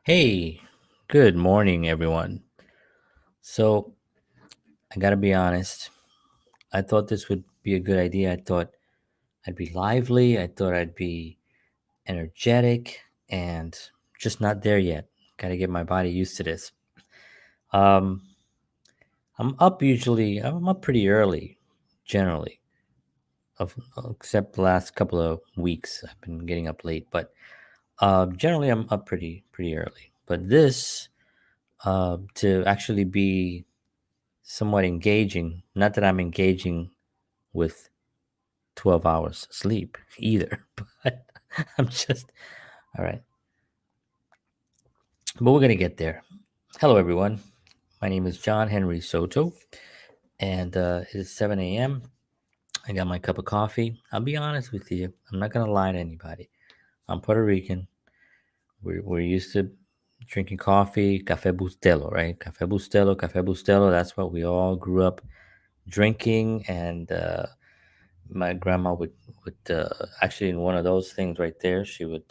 Hey, good morning, everyone. So, I gotta be honest, I thought this would be a good idea. I thought I'd be lively, I thought I'd be energetic, and just not there yet. Gotta get my body used to this. Um, I'm up pretty early, generally, except the last couple of weeks. I've been getting up late, but generally, I'm up pretty early. But this, to actually be somewhat engaging. Not that I'm engaging with 12 hours sleep either, but I'm just, all right. But we're going to get there. Hello, everyone. My name is John Henry Soto, and it is 7 a.m. I got my cup of coffee. I'll be honest with you, I'm not going to lie to anybody. I'm Puerto Rican. We're used to drinking coffee, cafe bustelo, right? Cafe bustelo. That's what we all grew up drinking, and my grandma would actually, in one of those things right there, she would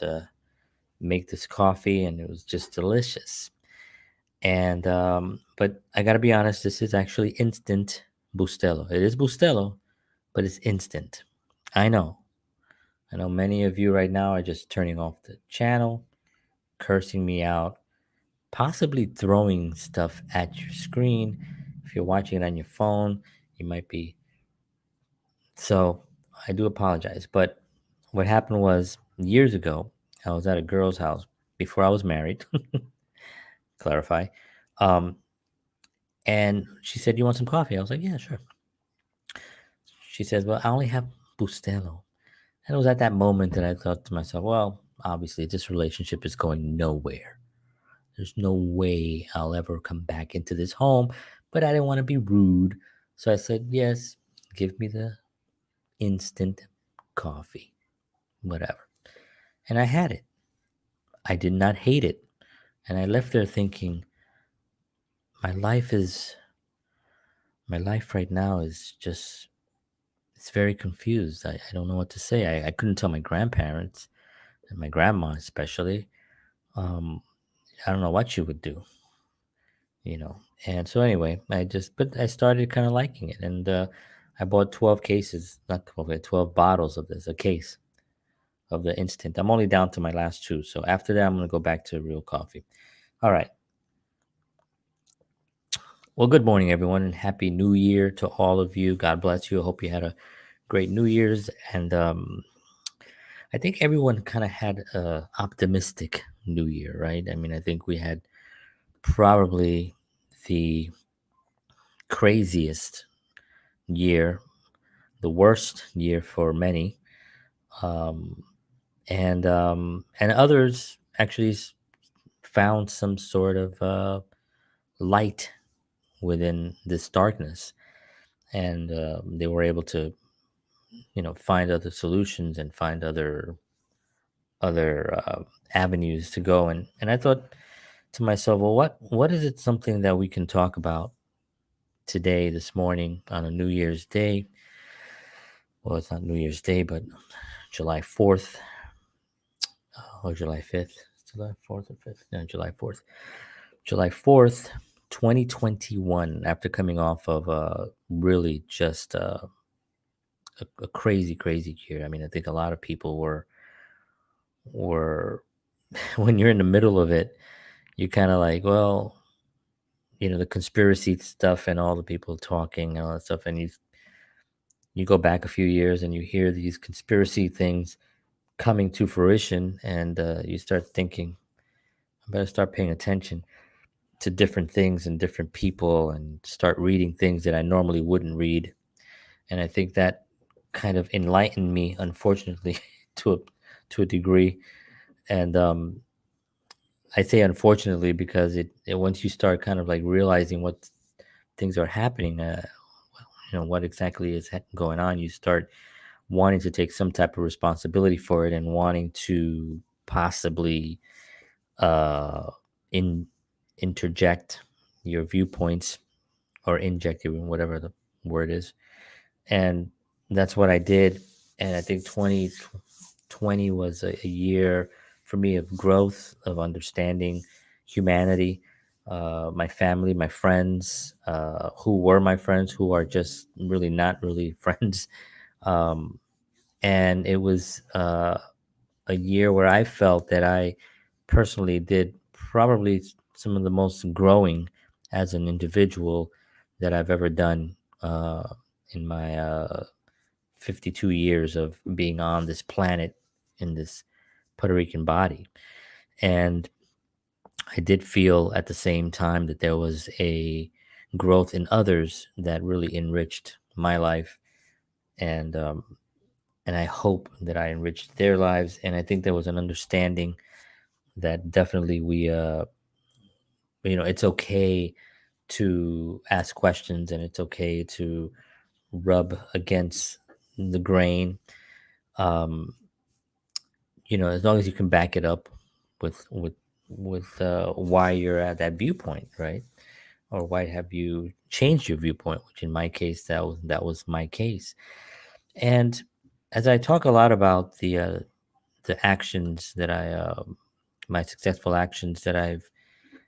make this coffee, and it was just delicious. And but I gotta be honest, this is actually instant bustelo. It is bustelo, but it's instant. I know. I know many of you right now are just turning off the channel, cursing me out, possibly throwing stuff at your screen. If you're watching it on your phone, you might be. So I do apologize. But what happened was years ago, I was at a girl's house before I was married, clarify. Um, and she said, "You want some coffee?" I was like, "Yeah, sure." She says, "Well, I only have Bustelo." And it was at that moment that I thought to myself, well, obviously, this relationship is going nowhere. There's no way I'll ever come back into this home. But I didn't want to be rude. So I said, "Yes, give me the instant coffee, whatever." And I had it. I did not hate it. And I left there thinking, my life is, my life right now is just, it's very confused. I don't know what to say. I couldn't tell my grandparents and my grandma, especially. Um, I don't know what she would do, you know. And so, anyway, but I started kind of liking it. And I bought 12 cases, not 12, 12 bottles of this, a case of the instant. I'm only down to my last two. So after that, I'm going to go back to real coffee. All right. Well, good morning, everyone, and happy New Year to all of you. God bless you. I hope you had a great New Year's, and I think everyone kind of had a optimistic New Year, right? I mean, I think we had probably the craziest year, the worst year for many, um, and others actually found some sort of light within this darkness, and they were able to find other solutions and find other avenues to go. And I thought to myself, well, what is it, something that we can talk about today, this morning, on a New Year's Day? Well, it's not New Year's Day, but July 4th, or July 5th. July 4th or 5th? No, July 4th. July 4th, 2021, after coming off of really just a crazy year. I mean, I think a lot of people were when you're in the middle of it, you kind of like, well, the conspiracy stuff and all the people talking and all that stuff, and you go back a few years and you hear these conspiracy things coming to fruition, and you start thinking, I better start paying attention to different things and different people, and start reading things that I normally wouldn't read. And I think that kind of enlightened me, unfortunately, to a degree. And I say unfortunately because it once you start kind of like realizing what things are happening, what exactly is going on, you start wanting to take some type of responsibility for it, and wanting to possibly uh, in interject your viewpoints, or inject you, whatever the word is. And that's what I did. And I think 2020 was a year for me of growth, of understanding, humanity, my family, my friends, who were my friends, who are just really not really friends. Um, and it was a year where I felt that I personally did probably some of the most growing as an individual that I've ever done in my 52 years of being on this planet in this Puerto Rican body. And I did feel at the same time that there was a growth in others that really enriched my life. And I hope that I enriched their lives. And I think there was an understanding that definitely it's okay to ask questions, and it's okay to rub against the grain. Um, as long as you can back it up with why you're at that viewpoint, right? Or why have you changed your viewpoint? Which in my case, that was my case. And as I talk a lot about the actions that my successful actions that I've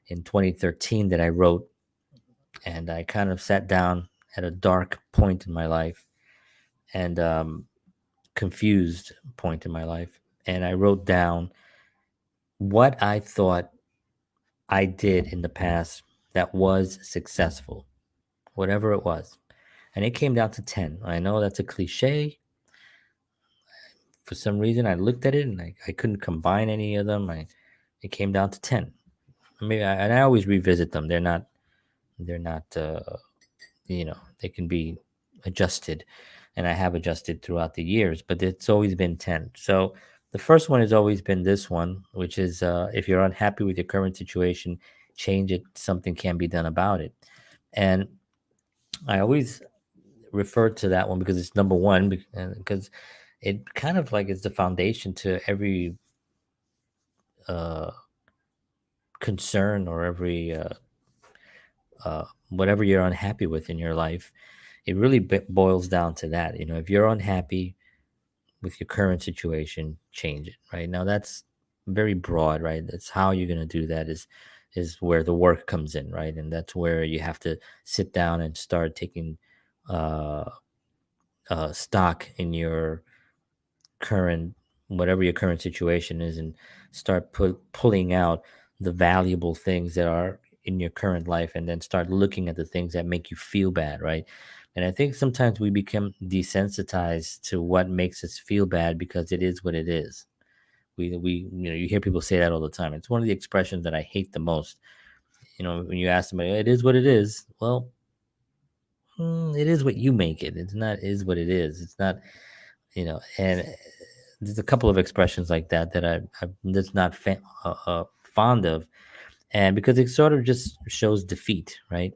in 2013 that I wrote, and I kind of sat down at a dark point in my life and confused point in my life, and I wrote down what I thought I did in the past that was successful, whatever it was. And it came down to 10. I know that's a cliche. For some reason, I looked at it and I couldn't combine any of them. It came down to 10. And I always revisit them. They're not, they can be adjusted. And I have adjusted throughout the years, but it's always been 10. So the first one has always been this one, which is if you're unhappy with your current situation, change it. Something can be done about it. And I always refer to that one because it's number one, because it kind of like is the foundation to every uh, concern or every whatever you're unhappy with in your life. It really boils down to that. If you're unhappy with your current situation, change it. Right now, that's very broad, right? That's how you're going to do that is where the work comes in, right? And that's where you have to sit down and start taking uh, stock in your current whatever your current situation is, and start pulling out the valuable things that are in your current life, and then start looking at the things that make you feel bad, right? And I think sometimes we become desensitized to what makes us feel bad because it is what it is. You hear people say that all the time. It's one of the expressions that I hate the most. When you ask somebody, it is what it is. Well, it is what you make it. It's not is what it is. It's not, and there's a couple of expressions like that that I'm just not fond of, and because it sort of just shows defeat, right?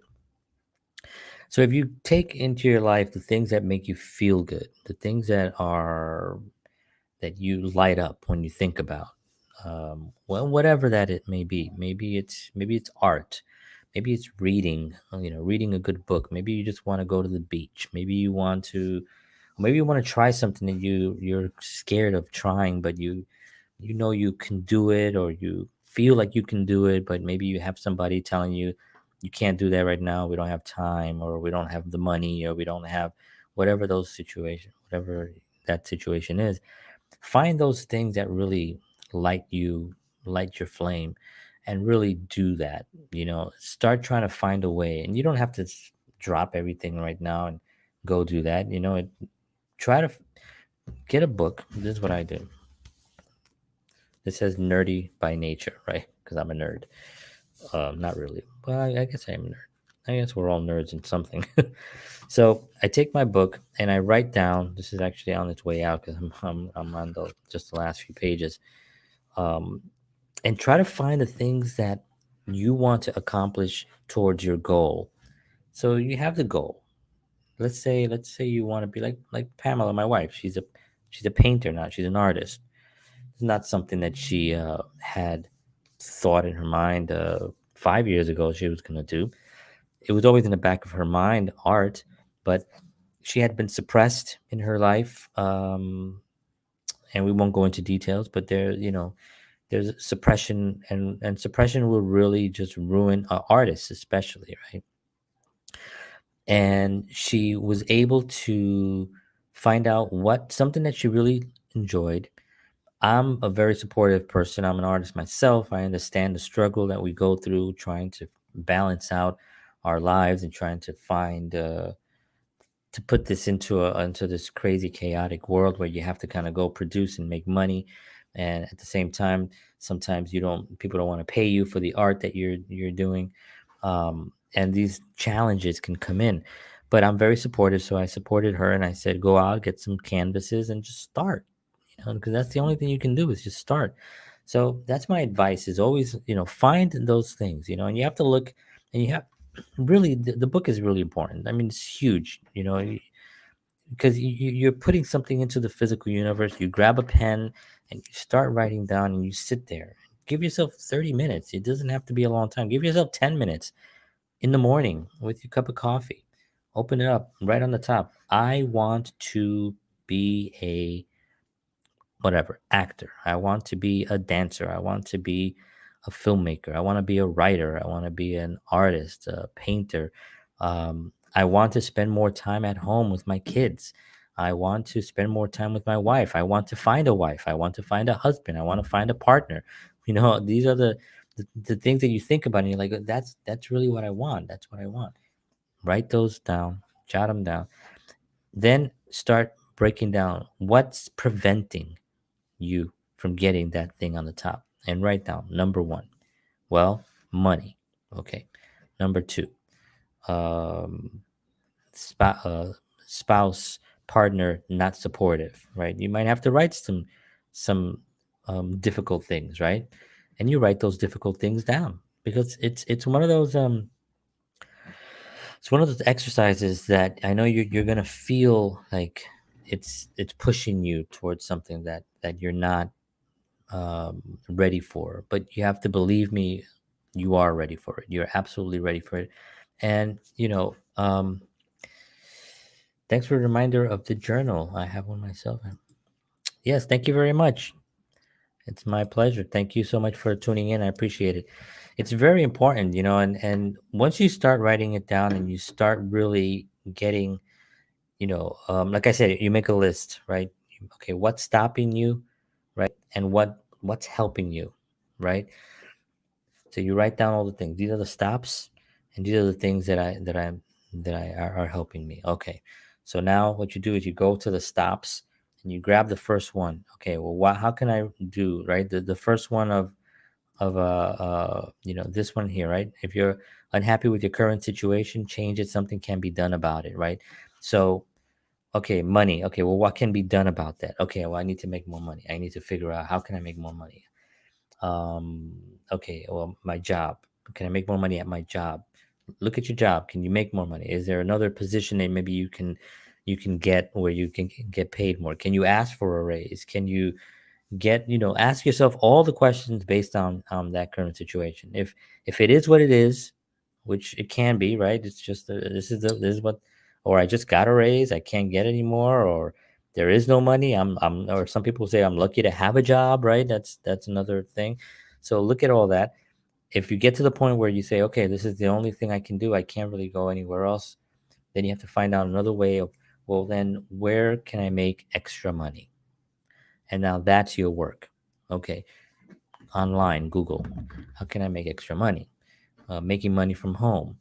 So if you take into your life the things that make you feel good, the things that you light up when you think about, well, whatever that it may be, maybe it's art, maybe it's reading, reading a good book, maybe you just want to go to the beach, maybe you want to try something that you're scared of trying, but you can do it, or you feel like you can do it, but maybe you have somebody telling you you can't do that right now, we don't have time, or we don't have the money, or we don't have whatever that situation is. Find those things that really light your flame, and really do that. Start trying to find a way, and you don't have to drop everything right now and go do that. Try to get a book. This is what I do. It says nerdy by nature, right? Because I'm a nerd. Not really. Well, I guess I am a nerd. I guess we're all nerds in something. So I take my book and I write down. This is actually on its way out because I'm on just the last few pages. Um, and try to find the things that you want to accomplish towards your goal. So you have the goal. Let's say you want to be like Pamela, my wife. She's a painter now. She's an artist. It's not something that she had thought in her mind 5 years ago she was going to do. It was always in the back of her mind, art, but she had been suppressed in her life. And we won't go into details, but there's suppression, and suppression will really just ruin artists, especially, right? And she was able to find out what something that she really enjoyed. I'm a very supportive person. I'm an artist myself. I understand the struggle that we go through trying to balance out our lives and trying to find to put this into this crazy chaotic world where you have to kind of go produce and make money, and at the same time sometimes you don't people don't want to pay you for the art that you're doing, and these challenges can come in. But I'm very supportive, so I supported her and I said go out, get some canvases, and just start, because that's the only thing you can do is just start. So that's my advice, is always, find those things, and you have to look, and you have really the book is really important. I mean, it's huge, because you're putting something into the physical universe. You grab a pen and you start writing down, and you sit there. Give yourself 30 minutes. It doesn't have to be a long time. Give yourself 10 minutes in the morning with your cup of coffee. Open it up, right on the top. I want to be a whatever actor. I want to be a dancer. I want to be a filmmaker. I want to be a writer. I want to be an artist, a painter. I want to spend more time at home with my kids. I want to spend more time with my wife. I want to find a wife. I want to find a husband. I want to find a partner. These are the things that you think about, and you're like, that's really what I want. That's what I want. Write those down, jot them down. Then start breaking down what's preventing you from getting that thing on the top, and write down number one. Well, money. Okay. Number two, um, spa- uh, spouse, partner not supportive, right? You might have to write some difficult things, right? And you write those difficult things down, because it's one of those it's one of those exercises that I know you're gonna feel like it's pushing you towards something that you're not ready for. But you have to believe me, you are ready for it. You're absolutely ready for it. And, thanks for the reminder of the journal. I have one myself. Yes, thank you very much. It's my pleasure. Thank you so much for tuning in. I appreciate it. It's very important, and once you start writing it down and you start really getting, like I said, you make a list, right? Okay, what's stopping you, right? And what's helping you, right? So you write down all the things. These are the stops, and these are the things that are helping me. Okay. So now what you do is you go to the stops and you grab the first one. Okay. Well, how can I do, right? The first one of this one here, right? If you're unhappy with your current situation, change it. Something can be done about it, right? So okay, money. Okay. Well, what can be done about that? Okay. Well, I need to make more money. I need to figure out how can I make more money. um okay, well, my job, can I make more money at my job? Look at your job, can you make more money? Is there another position that maybe you can get where you can get paid more? Can you ask for a raise? Can you ask yourself all the questions based on that current situation. If it is what it is, which it can be, right? It's just this is what, or I just got a raise, I can't get any more, or there is no money. Or some people say I'm lucky to have a job, right? That's another thing. So look at all that. If you get to the point where you say, okay, this is the only thing I can do, I can't really go anywhere else, then you have to find out another way of, well, then where can I make extra money? And now that's your work. Okay, online, Google, how can I make extra money? Making money from home,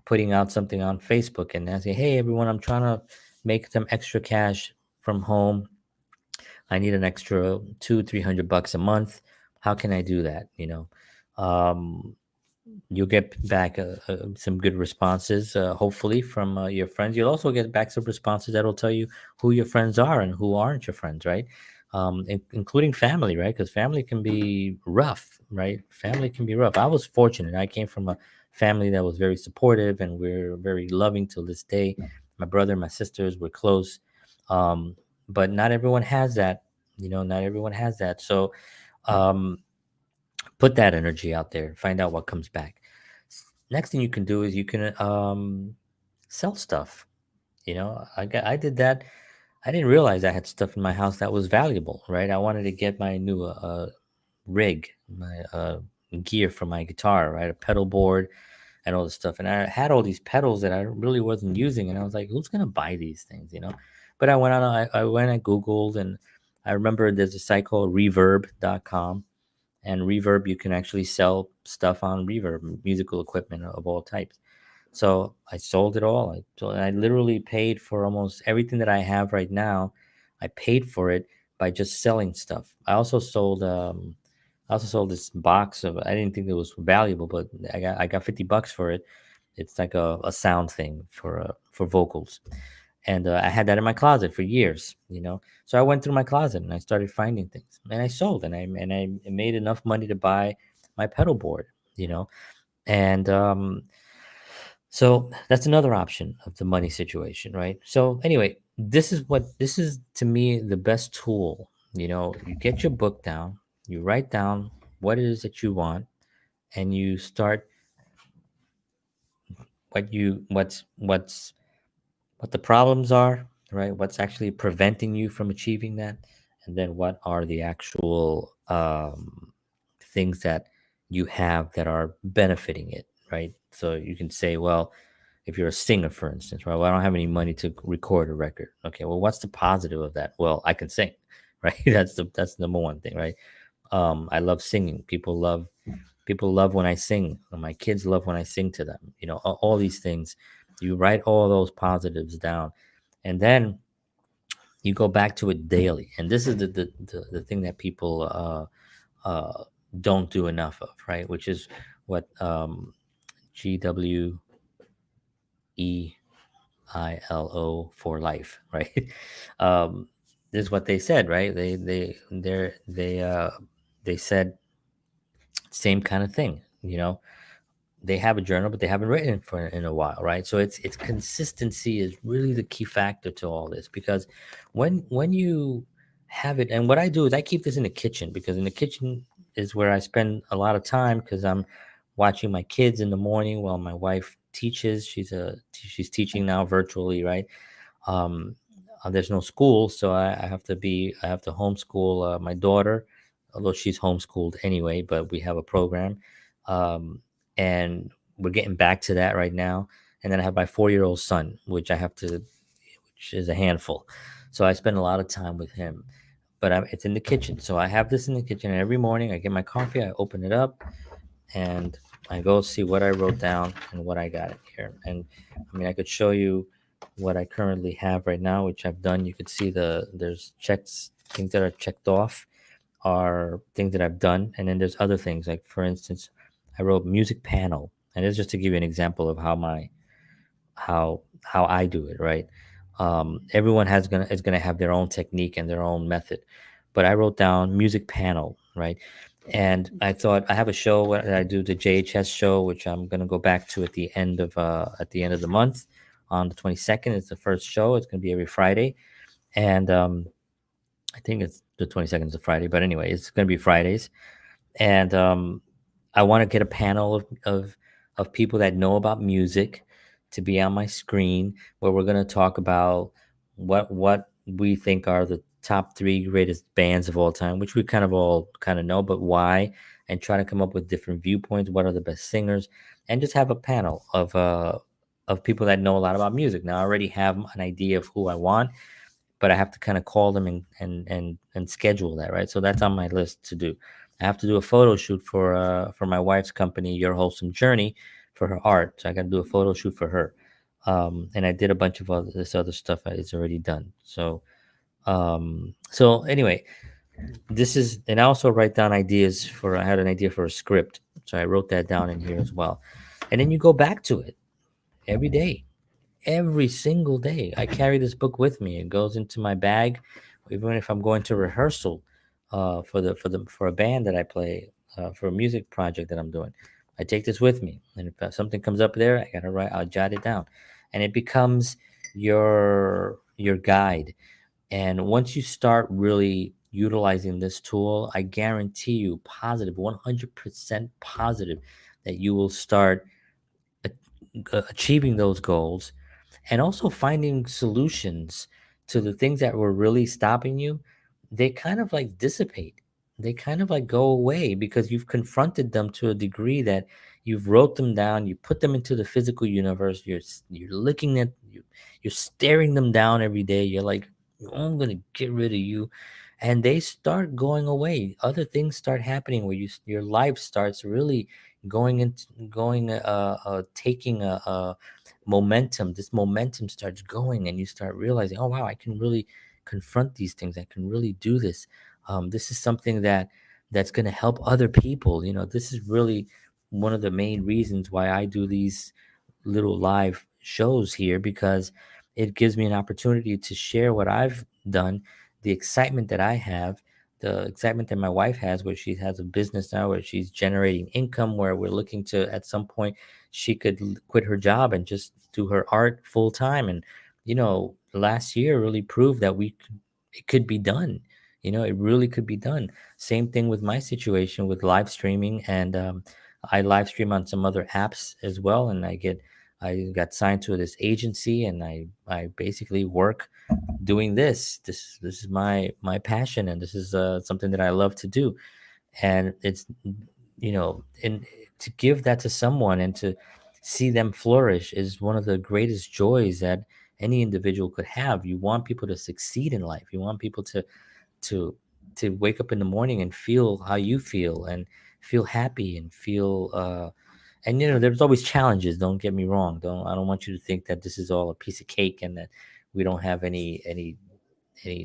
putting out something on Facebook and asking, hey, everyone, I'm trying to make some extra cash from home. I need an extra 200-300 bucks a month. How can I do that? Um, you'll get back some good responses, hopefully, from your friends. You'll also get back some responses that'll tell you who your friends are and who aren't your friends, right? Including family, right? Because family can be rough, right? Family can be rough. I was fortunate. I came from a family that was very supportive, and we're very loving till this day. My brother and my sisters were close. Um, but not everyone has that. Not everyone has that. So, um, put that energy out there, find out what comes back. Next thing you can do is you can sell stuff. I did that. I didn't realize I had stuff in my house that was valuable, right? I wanted to get my new rig, my gear for my guitar, right? A pedal board and all this stuff. And I had all these pedals that I really wasn't using, and I was like, who's gonna buy these things, you know? But I went on, I went and Googled, and I remember there's a site called Reverb.com, and Reverb, you can actually sell stuff on Reverb, musical equipment of all types. So I sold it all. I literally paid for almost everything that I have right now. I paid for it by just selling stuff. I also sold this box of, I didn't think it was valuable, but I got $50 for it. It's like a sound thing for vocals, and I had that in my closet for years, you know. So I went through my closet and I started finding things, and I sold, and I made enough money to buy my pedal board, you know. And so that's another option of the money situation, right? So anyway, this is to me the best tool. You know, you get your book down, you write down what it is that you want, and you start what the problems are, right? What's actually preventing you from achieving that, and then what are the actual things that you have that are benefiting it, right? So you can say, well, if you're a singer, for instance, right? Well, I don't have any money to record a record. Okay, well, what's the positive of that? Well, I can sing, right? That's the number one thing, right? I love singing. People love when I sing. My kids love when I sing to them. You know, all these things. You write all those positives down, and then you go back to it daily. And this is the thing that people don't do enough of, right? Which is what GWEILO for life, right? um, this is what they said, right? They said same kind of thing, you know. They have a journal, but they haven't written for in a while, right? So it's consistency is really the key factor to all this, because when you have it, and what I do is I keep this in the kitchen, because in the kitchen is where I spend a lot of time, because I'm watching my kids in the morning while my wife teaches. She's teaching now virtually, right? um, there's no school, so I have to homeschool my daughter, although she's homeschooled anyway. But we have a program, um, and we're getting back to that right now. And then I have my 4-year-old son, which is a handful. So I spend a lot of time with him. But it's in the kitchen, so I have this in the kitchen. And every morning I get my coffee, I open it up, and I go see what I wrote down and what I got in here. And I mean, I could show you what I currently have right now, which I've done. You could see there's checks, things that are checked off are things that I've done, and then there's other things. Like for instance, I wrote music panel, and it's just to give you an example of how I do it, right? Everyone is gonna have their own technique and their own method, but I wrote down music panel, right? And I thought I have a show where I do the JHS show, which I'm gonna go back to at the end of the month on the 22nd. It's the first show. It's gonna be every Friday, and I think it's the 22nd is a Friday, but anyway, it's gonna be Fridays. And I want to get a panel of people that know about music to be on my screen, where we're going to talk about what we think are the top three greatest bands of all time, which we kind of all kind of know, but why, and try to come up with different viewpoints. What are the best singers, and just have a panel of people that know a lot about music. Now I already have an idea of who I want, but I have to kind of call them and schedule that, right? So that's on my list to do. I have to do a photo shoot for my wife's company, Your Wholesome Journey, for her art. So I got to do a photo shoot for her, and I did a bunch of this other stuff that is already done. So anyway, this is, and I also write down ideas for. I had an idea for a script, so I wrote that down in here as well. And then you go back to it every day, every single day. I carry this book with me. It goes into my bag, even if I'm going to rehearsal for a band that I play, for a music project that I'm doing. I take this with me, and if something comes up there, I gotta write. I'll jot it down, and it becomes your guide. And once you start really utilizing this tool, I guarantee you, positive, 100% positive, that you will start achieving those goals, and also finding solutions to the things that were really stopping you. They kind of like dissipate, they kind of like go away because you've confronted them to a degree that you've wrote them down, you put them into the physical universe, you're looking at you, you're staring them down every day. You're like, "Oh, I'm gonna get rid of you," and they start going away. Other things start happening where your life starts really taking a momentum. This momentum starts going, and you start realizing, oh wow, I can really confront these things. I can really do this. This is something that's going to help other people. This is really one of the main reasons why I do these little live shows here, because it gives me an opportunity to share what I've done, the excitement that I have, the excitement that my wife has, where she has a business now where she's generating income, where we're looking to, at some point, she could quit her job and just do her art full time. And last year really proved that it could be done. It really could be done. Same thing with my situation with live streaming, and I live stream on some other apps as well, and I got signed to this agency, and I basically work doing this is my passion, and this is something that I love to do. And it's and to give that to someone and to see them flourish is one of the greatest joys that any individual could have. You want people to succeed in life. You want people to to wake up in the morning and feel how you feel, and feel happy, and feel and there's always challenges. Don't get me wrong. I don't want you to think that this is all a piece of cake and that we don't have any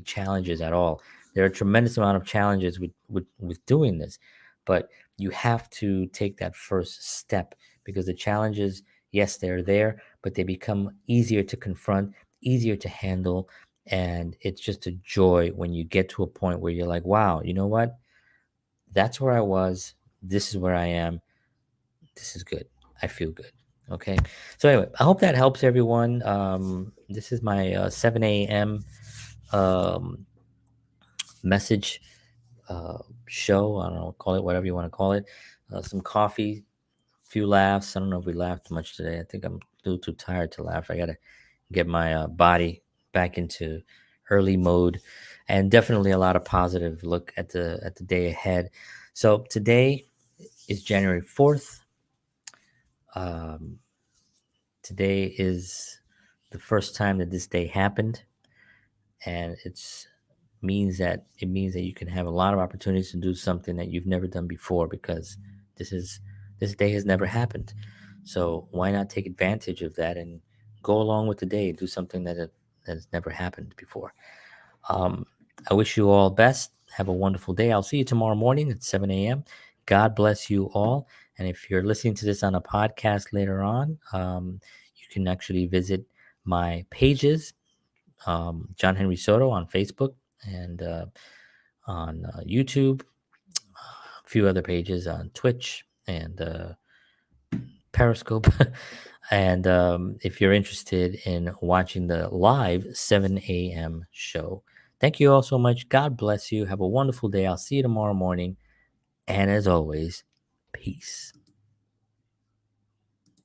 challenges at all. There are a tremendous amount of challenges with doing this, but you have to take that first step, because the challenges, yes, they're there, but they become easier to confront, easier to handle, and it's just a joy when you get to a point where you're like, wow, you know what? That's where I was. This is where I am. This is good. I feel good. Okay. So anyway, I hope that helps everyone. This is my 7 a.m. Um, message show. I don't know, call it whatever you want to call it. Some coffee, few laughs. I don't know if we laughed much today. I think I'm a little too tired to laugh. I got to get my body back into early mode, and definitely a lot of positive look at the day ahead. So today is January 4th. Um, Today is the first time that this day happened, and it means that you can have a lot of opportunities to do something that you've never done before, because this is this day has never happened. So why not take advantage of that and go along with the day, do something that has never happened before. um, I wish you all best. Have a wonderful day. I'll see you tomorrow morning at 7 a.m. God bless you all. And if you're listening to this on a podcast later on, you can actually visit my pages, John Henry Soto on Facebook, and on YouTube, a few other pages on Twitch and Periscope. And if you're interested in watching the live 7 a.m. show, thank you all so much. God bless you. Have a wonderful day. I'll see you tomorrow morning. And as always, peace.